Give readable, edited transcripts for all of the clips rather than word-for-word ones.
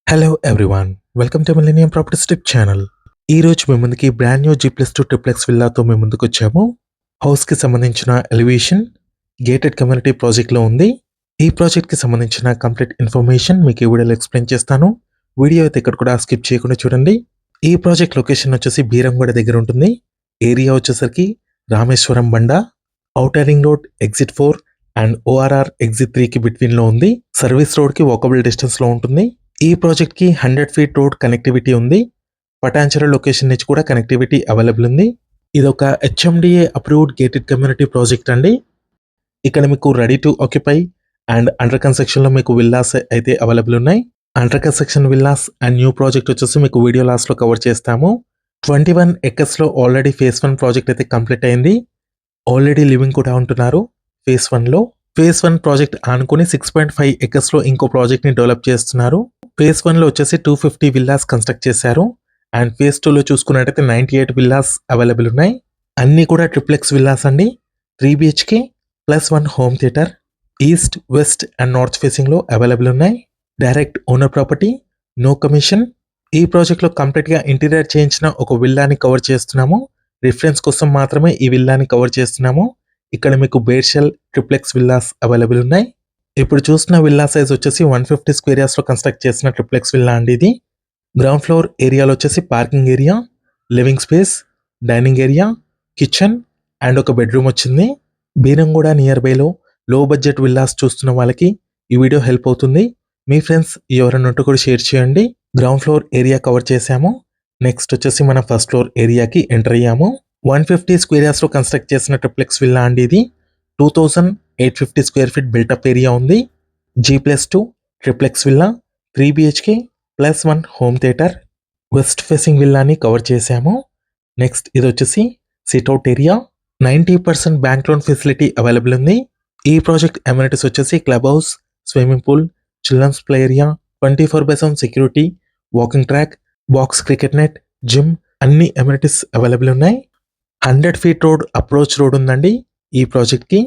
Hello everyone welcome to millennium properties tip channel. ఈ రోజు మీ ముందుకి బ్రాండ్ న్యూ G+2 ట్రిప్లెక్స్ విల్లాతో మీ ముందుకు వచ్చాము. హౌస్ కి సంబంధించిన ఎలివేషన్ గేటెడ్ కమ్యూనిటీ ప్రాజెక్ట్ లో ఉంది. ఈ ప్రాజెక్ట్ కి సంబంధించిన కంప్లీట్ ఇన్ఫర్మేషన్ మీకు ఈ వీడియోలో ఎక్స్ప్లెయిన్ చేస్తాను. వీడియో అయితే ఇక్కడ కూడా స్కిప్ చేయకుండా చూడండి. ఈ ప్రాజెక్ట్ లొకేషన్ వచ్చేసి బీరంగూడ దగ్గర ఉంటుంది. ఏరియా వచ్చేసరికి రామేశ్వరం బండ, outer ring road exit 4 and ORR exit 3 కి బిట్వీన్ లో ఉంది. సర్వీస్ రోడ్ కి వాకబుల్ డిస్టెన్స్ లో ఉంటుంది. ఈ ప్రాజెక్ట్ కి 100 ఫీట్ రోడ్ కనెక్టివిటీ ఉంది. పటాన్చెరు లొకేషన్ నుంచి కూడా కనెక్టివిటీ అవైలబుల్ ఉంది. ఇది ఒక HMDA approved gated community project అండి. ఇక్కడ మీకు ready to occupy and under construction లో మీకు విల్లాస్ అయితే అవైలబుల్ ఉన్నాయి. Under construction villas and new project వచ్చేసి మీకు వీడియో లాస్ట్ లో కవర్ చేస్తాము. 21 ఎకర్స్ లో ఆల్రెడీ ఫేజ్ 1 ప్రాజెక్ట్ అయితే కంప్లీట్ అయింది. ఆల్రెడీ లివింగ్ కూడా ఉంటున్నారు ఫేజ్ 1 లో. ఫేజ్ 1 ప్రాజెక్ట్ ఆనుకుని 6.5 ఎకర్స్ లో ఇంకో ప్రాజెక్ట్ ని డెవలప్ చేస్తున్నారు. ఫేజ్ 1 లో వచ్చేసి 250 విల్లాస్ కన్స్ట్రక్ట్ చేశారు. అండ్ ఫేజ్ 2 లో చూసుకున్నట్టయితే 98 విల్లాస్ అవైలబుల్ ఉన్నాయి. అన్ని కూడా ట్రిప్లెక్స్ విల్లాస్ అండి. 3 BHK plus 1 home theatre east, west and north facing లో అవైలబుల్ ఉన్నాయి. Direct owner property, no commission. ఈ ప్రాజెక్ట్ లో కంప్లీట్ గా ఇంటీరియర్ చేయించిన ఒక విల్లాని కవర్ చేస్తున్నాము. రిఫరెన్స్ కోసం మాత్రమే ఈ విల్లాని కవర్ చేస్తున్నాము. ఇక్కడ మీకు బేర్షెల్ ట్రిప్లెక్స్ విల్లాస్ అవైలబుల్ ఉన్నాయి. ఇప్పుడు చూస్తున్న విల్లా సైజ్ వచ్చేసి 150 స్క్వేర్ యార్డ్స్ లో కన్స్ట్రక్ట్ చేసిన ట్రిప్లెక్స్ విల్లా అండి ఇది. గ్రౌండ్ ఫ్లోర్ ఏరియాలో వచ్చేసి parking area, living space, dining area, kitchen and ఒక బెడ్రూమ్ వచ్చింది. బీరంగూడ నియర్ బైలో లో బడ్జెట్ విల్లాస్ చూస్తున్న వాళ్ళకి ఈ వీడియో హెల్ప్ అవుతుంది. మీ ఫ్రెండ్స్ ఎవరైనా ఉంటే కూడా షేర్ చేయండి. గ్రౌండ్ ఫ్లోర్ ఏరియా కవర్ చేశాము. నెక్స్ట్ వచ్చేసి మనం ఫస్ట్ ఫ్లోర్ ఏరియాకి ఎంటర్ అయ్యాము. 150 స్క్వేర్ యార్డ్స్ లో కన్స్ట్రక్ట్ చేసిన ట్రిప్లెక్స్ విల్లా అండి ఇది. 2850 స్క్వేర్ ఫీట్ బిల్టప్ ఏరియా ఉంది. G+2 triplex villa, 3 BHK plus 1 home theatre. West facing విల్లాని కవర్ చేశాము. నెక్స్ట్ ఇది వచ్చేసి sit out area. 90% bank loan facility available ఉంది. ఈ ప్రాజెక్ట్ అమ్యూనిటీస్ వచ్చేసి club house, swimming pool, children's play area, 24/7 security, walking track, box cricket net, gym అన్ని amenities available ఉన్నాయి. 100 feet road approach road ఉందండి ఈ ప్రాజెక్ట్ కి.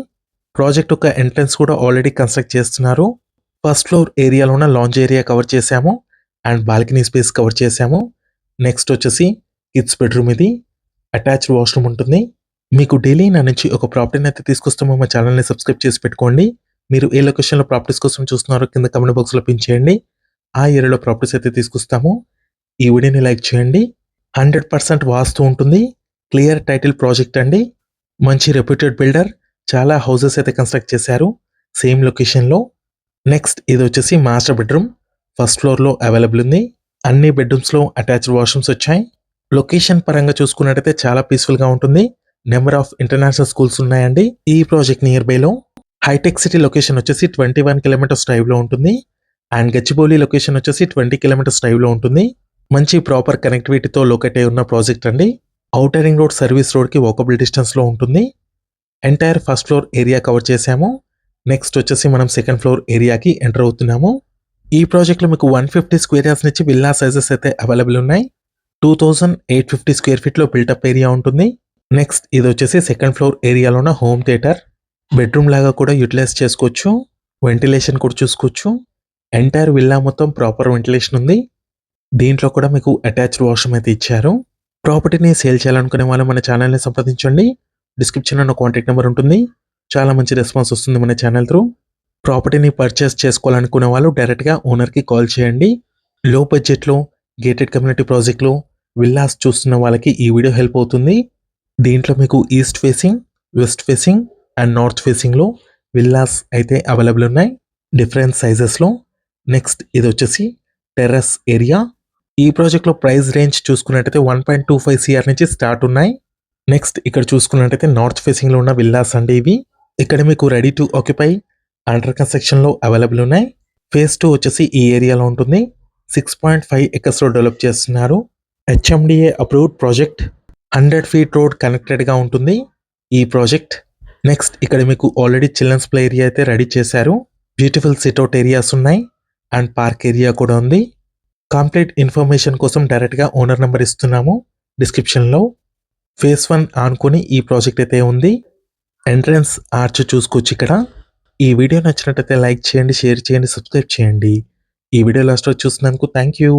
ప్రాజెక్ట్ ఒక ఎంట్రన్స్ కూడా ఆల్రెడీ కన్స్ట్రక్ట్ చేస్తున్నారు. ఫస్ట్ ఫ్లోర్ ఏరియాలో ఉన్న లాంజ్ ఏరియా కవర్ చేశాము అండ్ బాల్కనీ స్పేస్ కవర్ చేశాము. నెక్స్ట్ వచ్చేసి కిడ్స్ బెడ్రూమ్ ఇది. అటాచ్డ్ వాష్రూమ్ ఉంటుంది. మీకు డైలీ నా నుంచి ఒక ప్రాపర్టీని అయితే తీసుకొస్తామో మా ఛానల్ని సబ్స్క్రైబ్ చేసి పెట్టుకోండి. మీరు ఏ లొకేషన్లో ప్రాపర్టీస్ కోసం చూస్తున్నారో కింద కమెంట్ బాక్స్లో పిన్ చేయండి. ఆ ఏరియాలో ప్రాపర్టీస్ అయితే తీసుకొస్తాము. ఈ వీడియోని లైక్ చేయండి. 100% వాస్తు ఉంటుంది. క్లియర్ టైటిల్ ప్రాజెక్ట్ అండి. మంచి రెప్యూటెడ్ బిల్డర్, చాలా హౌసెస్ అయితే కన్స్ట్రక్ట్ చేశారు సేమ్ లొకేషన్లో. నెక్స్ట్ ఇది వచ్చేసి మాస్టర్ బెడ్రూమ్. ఫస్ట్ ఫ్లోర్లో అవైలబుల్ ఉంది. అన్ని బెడ్రూమ్స్లో అటాచ్డ్ వాష్రూమ్స్ వచ్చాయి. లొకేషన్ పరంగా చూసుకున్నట్టయితే చాలా పీస్ఫుల్గా ఉంటుంది. నెంబర్ ఆఫ్ ఇంటర్నేషనల్ స్కూల్స్ ఉన్నాయండి ఈ ప్రాజెక్ట్ నియర్ బైలో. హైటెక్ సిటీ లొకేషన్ వచ్చేసి 21 కిలోమీటర్స్ డ్రైవ్లో ఉంటుంది. అండ్ గచ్చిబౌలి లొకేషన్ వచ్చేసి 20 కిలోమీటర్స్ డ్రైవ్లో ఉంటుంది. మంచి ప్రాపర్ కనెక్టివిటీతో లొకేట్ అయి ఉన్న ప్రాజెక్ట్ అండి. ఔటర్ రింగ్ రోడ్ సర్వీస్ రోడ్కి వాకబుల్ డిస్టెన్స్లో ఉంటుంది. Entire first floor area cover చేశాము. నెక్స్ట్ వచ్చేసి మనం సెకండ్ ఫ్లోర్ ఏరియాకి ఎంటర్ అవుతున్నాము. ఈ ప్రాజెక్ట్లో మీకు 150 స్క్వేర్ యార్డ్స్ నుంచి విల్లా సైజెస్ అయితే అవైలబుల్ ఉన్నాయి. 2850 స్క్వేర్ ఫీట్లో బిల్టప్ ఏరియా ఉంటుంది. నెక్స్ట్ ఇది వచ్చేసి సెకండ్ ఫ్లోర్ ఏరియాలో ఉన్న హోమ్ థియేటర్. బెడ్రూమ్ లాగా కూడా యూటిలైజ్ చేసుకోవచ్చు. వెంటిలేషన్ కూడా చూసుకోవచ్చు. ఎంటైర్ విల్లా మొత్తం ప్రాపర్ వెంటిలేషన్ ఉంది. దీంట్లో కూడా మీకు అటాచ్డ్ వాష్రూమ్ అయితే ఇచ్చారు. ప్రాపర్టీని సేల్ చేయాలనుకునే వాళ్ళు మన ఛానల్ని సంప్రదించండి. డిస్క్రిప్షన్లో నా కాంటాక్ట్ నెంబర్ ఉంటుంది. చాలా మంచి రెస్పాన్స్ వస్తుంది మన ఛానల్ త్రూ. ప్రాపర్టీని పర్చేస్ చేసుకోవాలనుకునే వాళ్ళు డైరెక్ట్గా ఓనర్కి కాల్ చేయండి. లో బడ్జెట్లో గేటెడ్ కమ్యూనిటీ ప్రాజెక్ట్లో విల్లాస్ చూస్తున్న వాళ్ళకి ఈ వీడియో హెల్ప్ అవుతుంది. దీంట్లో మీకు east facing, west facing and north ఫేసింగ్లో విల్లాస్ అయితే అవైలబుల్ ఉన్నాయి డిఫరెంట్ సైజెస్లో. నెక్స్ట్ ఇది వచ్చేసి టెర్రస్ ఏరియా. ఈ ప్రాజెక్ట్లో ప్రైస్ రేంజ్ చూసుకున్నట్టయితే 1.25 CR నుంచి స్టార్ట్ ఉన్నాయి. నెక్స్ట్ ఇక్కడ చూసుకున్నట్టయితే నార్త్ ఫేసింగ్లో ఉన్న విల్లాస్ అండి ఇవి. ఇక్కడ మీకు రెడీ టు ఆక్యుపై అండర్ కన్స్ట్రక్షన్లో అవైలబుల్ ఉన్నాయి. ఫేజ్ 2 వచ్చేసి ఈ ఏరియాలో ఉంటుంది. 6.5 ఎకర్స్లో డెవలప్ చేస్తున్నారు. HMDA approved project. 100 feet road కనెక్టెడ్గా ఉంటుంది ఈ ప్రాజెక్ట్. నెక్స్ట్ ఇక్కడ మీకు ఆల్రెడీ చిల్డ్రన్స్ ప్లే ఏరియా అయితే రెడీ చేశారు. బ్యూటిఫుల్ సిట్అవుట్ ఏరియాస్ ఉన్నాయి అండ్ పార్క్ ఏరియా కూడా ఉంది. కంప్లీట్ ఇన్ఫర్మేషన్ కోసం డైరెక్ట్గా ఓనర్ నెంబర్ ఇస్తున్నాము డిస్క్రిప్షన్లో. ఫేజ్ 1 ఆనుకొని ఈ ప్రాజెక్ట్ అయితే ఉంది. ఎంట్రన్స్ ఆర్చ్ చూసుకోవచ్చు ఇక్కడ. ఈ వీడియో నచ్చినట్టయితే లైక్ చేయండి, షేర్ చేయండి, సబ్స్క్రైబ్ చేయండి. ఈ వీడియో లాస్ట్ వరకు చూసినందుకు థ్యాంక్ యూ.